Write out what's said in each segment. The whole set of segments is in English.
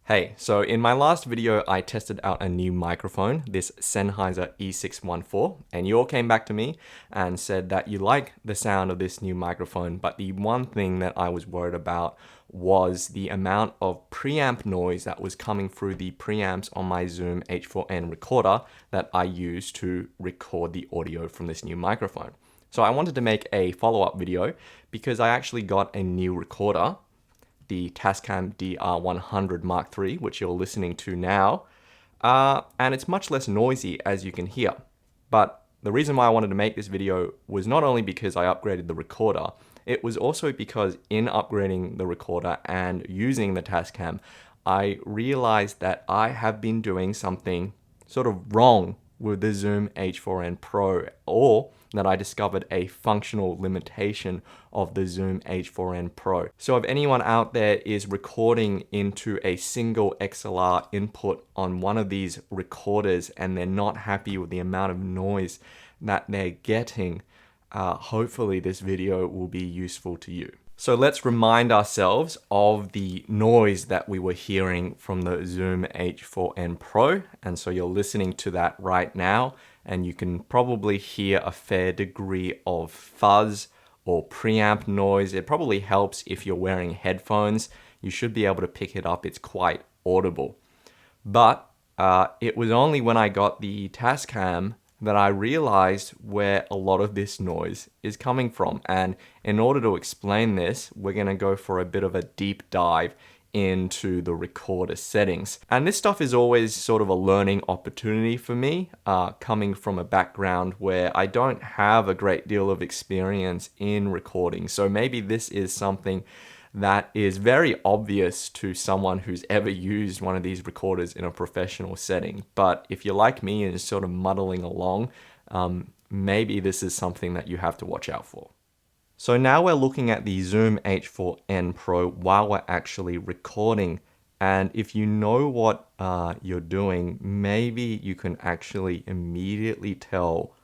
Hey, so in my last video, I tested out a new microphone, this Sennheiser E614, and you all came back to me and said that you like the sound of this new microphone, but the one thing that I was worried about was the amount of preamp noise that was coming through the preamps on my Zoom H4n recorder that I use to record the audio from this new microphone. So I wanted to make a follow-up video because I actually got a new recorder, the Tascam DR100 Mark III, which you're listening to now, and it's much less noisy, as you can hear. But the reason why I wanted to make this video was not only because I upgraded the recorder, it was also because in upgrading the recorder and using the Tascam, I realized that I have been doing something sort of wrong with the Zoom H4n Pro, or that I discovered a functional limitation of the Zoom H4n Pro. So if anyone out there is recording into a single XLR input on one of these recorders and they're not happy with the amount of noise that they're getting, hopefully this video will be useful to you. So let's remind ourselves of the noise that we were hearing from the Zoom H4n Pro. And so you're listening to that right now, and you can probably hear a fair degree of fuzz or preamp noise. It probably helps if you're wearing headphones. You should be able to pick it up. It's quite audible. But it was only when I got the Tascam that I realized where a lot of this noise is coming from. And in order to explain this, we're gonna go for a bit of a deep dive into the recorder settings. And this stuff is always sort of a learning opportunity for me, coming from a background where I don't have a great deal of experience in recording. So maybe this is something that is very obvious to someone who's ever used one of these recorders in a professional setting. But if you're like me and sort of muddling along, maybe this is something that you have to watch out for. So now we're looking at the Zoom H4n Pro while we're actually recording. And if you know what you're doing, maybe you can actually immediately tell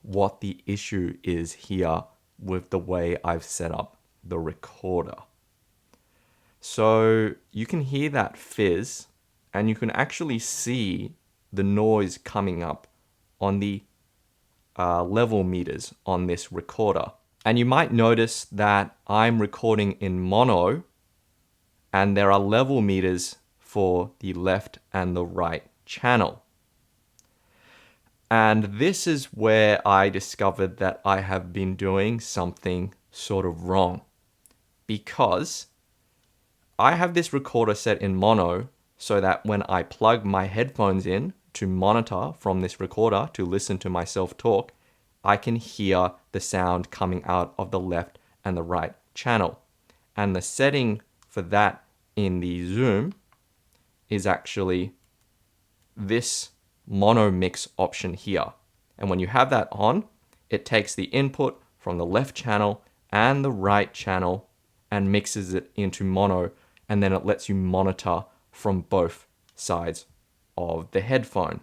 what the issue is here with the way I've set up the recorder. So you can hear that fizz, and you can actually see the noise coming up on the level meters on this recorder. And you might notice that I'm recording in mono, and there are level meters for the left and the right channel. And this is where I discovered that I have been doing something sort of wrong, because I have this recorder set in mono so that when I plug my headphones in to monitor from this recorder to listen to myself talk, I can hear the sound coming out of the left and the right channel. And the setting for that in the Zoom is actually this mono mix option here. And when you have that on, it takes the input from the left channel and the right channel and mixes it into mono, and then it lets you monitor from both sides of the headphone.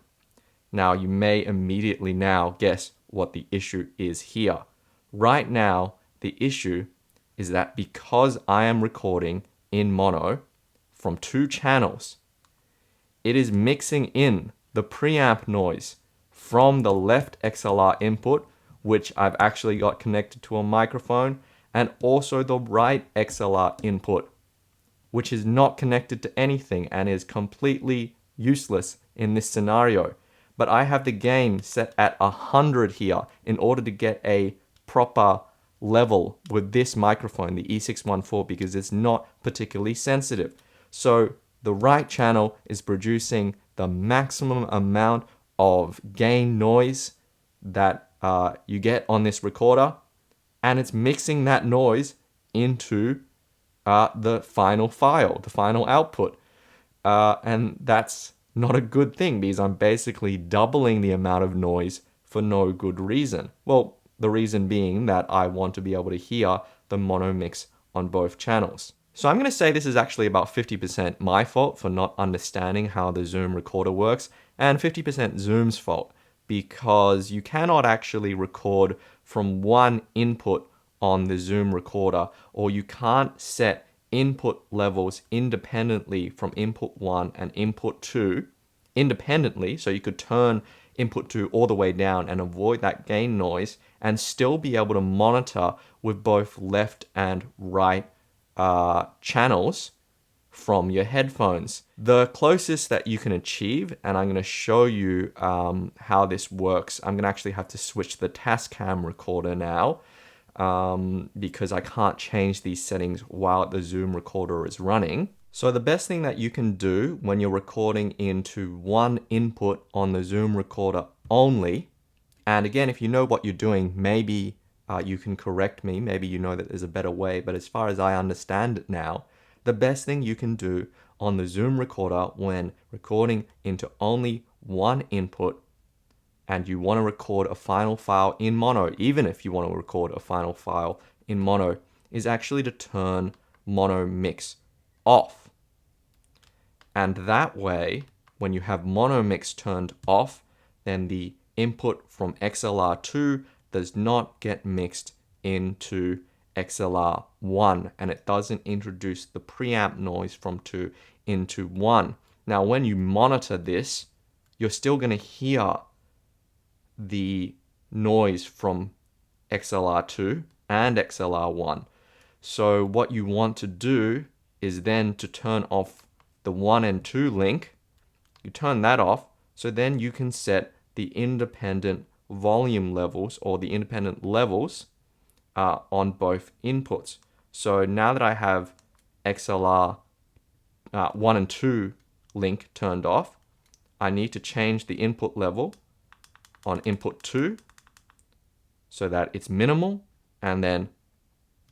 Now you may immediately now guess what the issue is here. Right now, the issue is that because I am recording in mono from two channels, it is mixing in the preamp noise from the left XLR input, which I've actually got connected to a microphone, and also the right XLR input, which is not connected to anything and is completely useless in this scenario. But I have the gain set at 100 here in order to get a proper level with this microphone, the E614, because it's not particularly sensitive. So the right channel is producing the maximum amount of gain noise that you get on this recorder, and it's mixing that noise into the final file, the final output. And that's not a good thing, because I'm basically doubling the amount of noise for no good reason. Well, the reason being that I want to be able to hear the mono mix on both channels. So I'm going to say this is actually about 50% my fault for not understanding how the Zoom recorder works, and 50% Zoom's fault, because you cannot actually record from one input on the Zoom recorder, or you can't set input levels independently from input 1 and input 2 independently, so you could turn input 2 all the way down and avoid that gain noise and still be able to monitor with both left and right channels from your headphones. The closest that you can achieve, and I'm going to show you how this works. I'm going to actually have to switch to the Tascam recorder now because I can't change these settings while the Zoom recorder is running. So the best thing that you can do when you're recording into one input on the Zoom recorder only, and again, if you know what you're doing, maybe you can correct me, maybe you know that there's a better way, but as far as I understand it now, the best thing you can do on the Zoom recorder when recording into only one input and you want to record a final file in mono, even if you want to record a final file in mono, is actually to turn mono mix off. And that way, when you have mono mix turned off, then the input from XLR2 does not get mixed into XLR1, and it doesn't introduce the preamp noise from 2 into 1. Now, when you monitor this, you're still going to hear the noise from XLR2 and XLR1. So what you want to do is then to turn off the 1 and 2 link. You turn that off, so then you can set the independent volume levels or the independent levels on both inputs. So now that I have XLR 1 and 2 link turned off, I need to change the input level on input 2 so that it's minimal, and then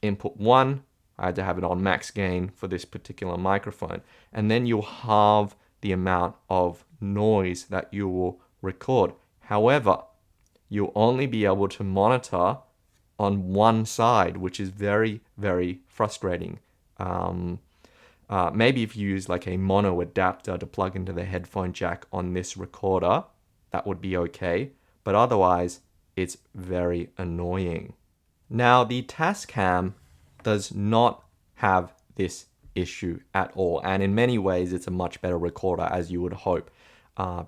input 1, I had to have it on max gain for this particular microphone, and then you'll halve the amount of noise that you will record. However, you'll only be able to monitor on one side, which is very, very frustrating. Maybe if you use like a mono adapter to plug into the headphone jack on this recorder, that would be okay, but otherwise it's very annoying. Now, the Tascam does not have this issue at all, and in many ways it's a much better recorder, as you would hope,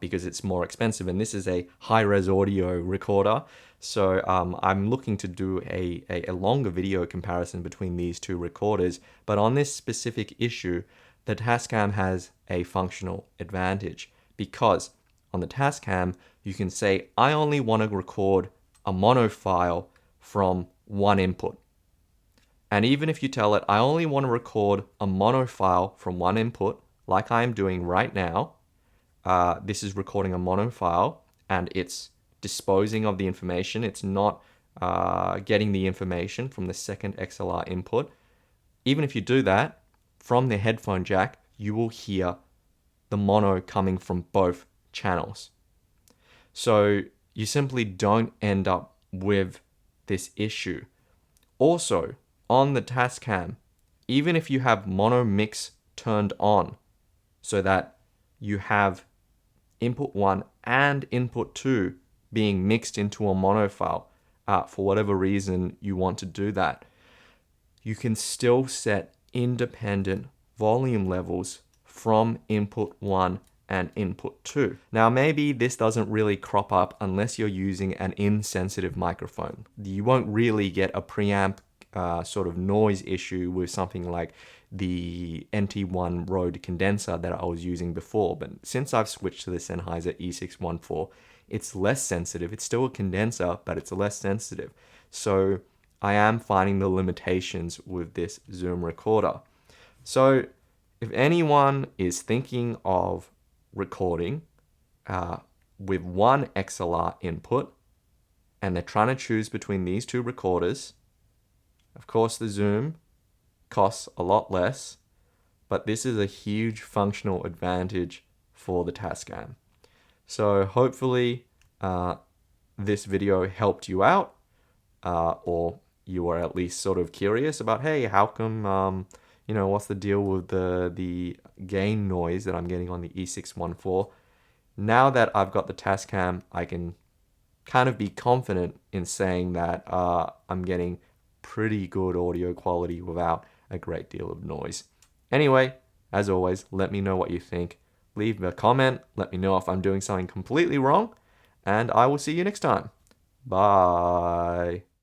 because it's more expensive, and this is a high-res audio recorder. So I'm looking to do a longer video comparison between these two recorders, but on this specific issue, the Tascam has a functional advantage, because on the Tascam, you can say, I only want to record a mono file from one input. And even if you tell it, I only want to record a mono file from one input, like I am doing right now, this is recording a mono file, and it's disposing of the information. It's not getting the information from the second XLR input. Even if you do that, from the headphone jack, you will hear the mono coming from both channels. So you simply don't end up with this issue. Also, on the Tascam, even if you have mono mix turned on so that you have input 1 and input 2 being mixed into a mono file, for whatever reason you want to do that, you can still set independent volume levels from input 1 and input 2. Now, maybe this doesn't really crop up unless you're using an insensitive microphone. You won't really get a preamp sort of noise issue with something like the NT1 Rode condenser that I was using before, but since I've switched to the Sennheiser E614, it's less sensitive. It's still a condenser, but it's less sensitive. So I am finding the limitations with this Zoom recorder. So if anyone is thinking of recording with one XLR input and they're trying to choose between these two recorders, of course the Zoom costs a lot less, but this is a huge functional advantage for the Tascam. So hopefully this video helped you out, or you were at least sort of curious about, hey, how come, what's the deal with the gain noise that I'm getting on the E614? Now that I've got the Tascam, I can kind of be confident in saying that I'm getting pretty good audio quality without a great deal of noise. Anyway, as always, let me know what you think. Leave a comment, let me know if I'm doing something completely wrong, and I will see you next time. Bye.